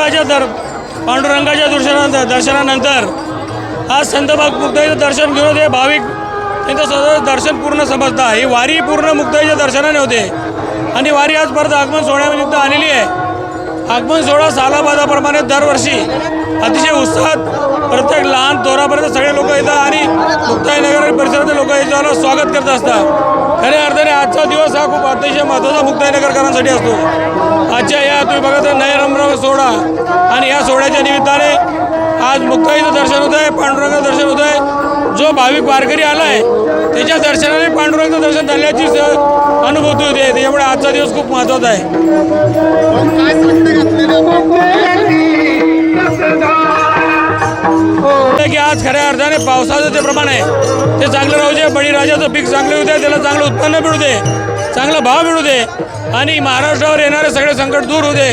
पांडुरंगाच्या दर्शनानंतर आज संत मुक्ताईचं दर्शन घेऊन हे भाविक त्यांचं स्वतः दर्शन पूर्ण समजता। ही वारी पूर्ण मुक्ताईच्या दर्शनाने होते आणि वारी आज परत आगमन सोहळ्यानिमित्त आलेली आहे। आगमन सोहळा सालाबादाप्रमाणे दरवर्षी अतिशय उत्साहात प्रत्येक लहान थोरापर्यंत सगळे लोक येतात आणि मुक्ताईनगर परिसरातील लोक याच्याला स्वागत करत असतात। खऱ्या अर्थाने आजचा दिवस हा खूप अतिशय महत्त्वाचा मुक्ताईनगरकरांसाठी असतो। आजच्या या तुम्ही बघत नयनरम्य सोहळा आणि या सोहळ्याच्या निमित्ताने आज मुक्ताईचं दर्शन होत आहे, पांडुरंगाचं दर्शन होत आहे। जो भाविक वारकरी आला आहे त्याच्या दर्शनाने पांडुरंगाचं दर्शन झाल्याची अनुभूती होते। त्याच्यामुळे आजचा दिवस खूप महत्त्वाचा आहे। की आज खऱ्या अर्थाने पावसाचं जे प्रमाण आहे ते चांगलं राहू दे, बळीराजाचं पीक चांगलं होऊ दे, त्याला चांगलं उत्पन्न मिळू दे, चांगला भाव मिळू दे आणि महाराष्ट्रावर येणारे सगळे संकट दूर होऊ दे।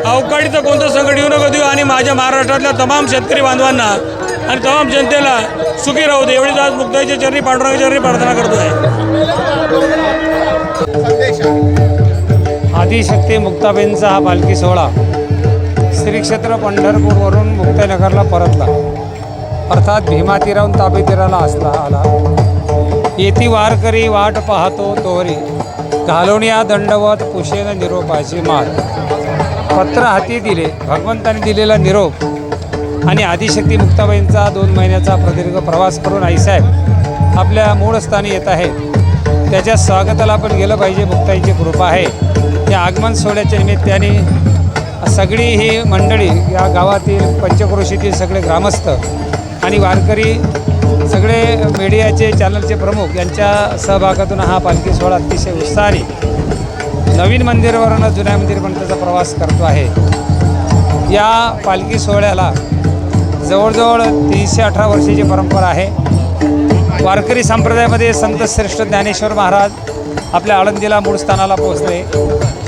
अवकाळीचं कोणतं संकट येऊ नको देऊ आणि माझ्या महाराष्ट्रातल्या तमाम शेतकरी बांधवांना आणि तमाम जनतेला सुखी राहू दे एवढीच आज मुक्ताईच्या चरणी पांडुरंगाच्या चरणी प्रार्थना करतोय। आदिशक्ती मुक्ताबाईंचा हा पालखी सोहळा श्री क्षेत्र पंढरपूरवरून मुक्ताईनगरला परतला, अर्थात भीमातीराहून तापीतीराला आला। येती वारकरी वाट पाहतो तोहरी, घालवण्या दंडवत पुशेन निरोपाची मात। पत्र हाती दिले, भगवंताने दिलेला निरोप आणि आदिशक्ती मुक्ताबाईंचा 2 महिन्याचा प्रदीर्घ प्रवास करून आईसाहेब आपल्या मूळ स्थानी येत आहेत। त्याच्या स्वागताला आपण गेलं पाहिजे, मुक्ताईची कृपा आहे। या आगमन सोहळ्याच्या निमित्ताने सगळी ही मंडळी, या गावातील पंचक्रोशीतील सगळे ग्रामस्थ आणि वारकरी, सगळे मीडियाचे चॅनलचे प्रमुख यांच्या सहभागातून हा पालखी सोहळा अतिशय उत्साहाने नवीन मंदिरावरून जुन्या मंदिरपर्यंतचा प्रवास करतो आहे। या पालखी सोहळ्याला जवळजवळ 318 वर्षाची परंपरा आहे। वारकरी संप्रदायामध्ये संत श्रेष्ठ ज्ञानेश्वर महाराज आपल्या आळंदीला मूळ स्थानाला पोहोचले,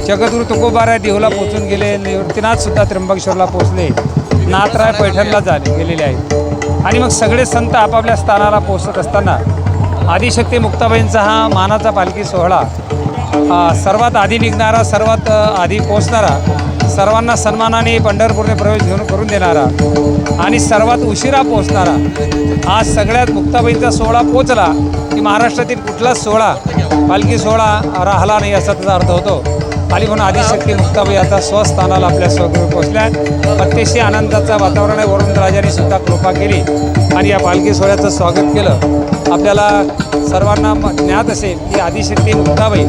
जगद्गुरू तुकोबाराय देहूला पोचून गेले, निवृत्तीनाथसुद्धा त्र्यंबकेश्वरला पोचले, नाथराय पैठणला गेलेले आहेत आणि मग सगळे संत आपापल्या स्थानाला पोचत असताना आदिशक्ती मुक्ताबाईंचा हा मानाचा पालखी सोहळा सर्वात आधी निघणारा, सर्वात आधी पोचणारा, सर्वांना सन्मानाने पंढरपूरने प्रवेश करून देणारा आणि सर्वात उशिरा पोचणारा, आज सगळ्यात मुक्ताबाईंचा सोहळा पोचला की महाराष्ट्रातील कुठलाच सोहळा पालखी सोहळा राहिला नाही असा त्याचा अर्थ होतो। आणि म्हणून आदिशक्ती मुक्ताबाई आता स्वस्थानाला आपल्या स्वगृही पोचल्या। अतिशय आनंदाचा वातावरण आहे। वरुण राजांनी सुद्धा कृपा केली आणि या पालखी सोहळ्याचं स्वागत केलं। आपल्याला सर्वांना ज्ञात असेल की आदिशक्ती मुक्ताबाई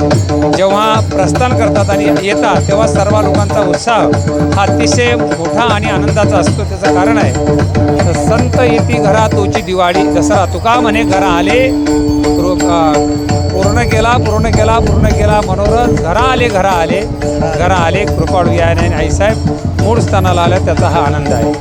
जेव्हा प्रस्थान करतात आणि येतात तेव्हा सर्व लोकांचा उत्साह हा अतिशय मोठा आणि आनंदाचा असतो। त्याचं कारण आहे, संत येती घरा तोची दिवाळी दसरा, तुका म्हणे घरा आले पूर्ण केला मनोरथ, घरा आले कृपाळू या आईसाहेब मूळ स्थानाला आल्या, त्याचा हा आनंद आहे।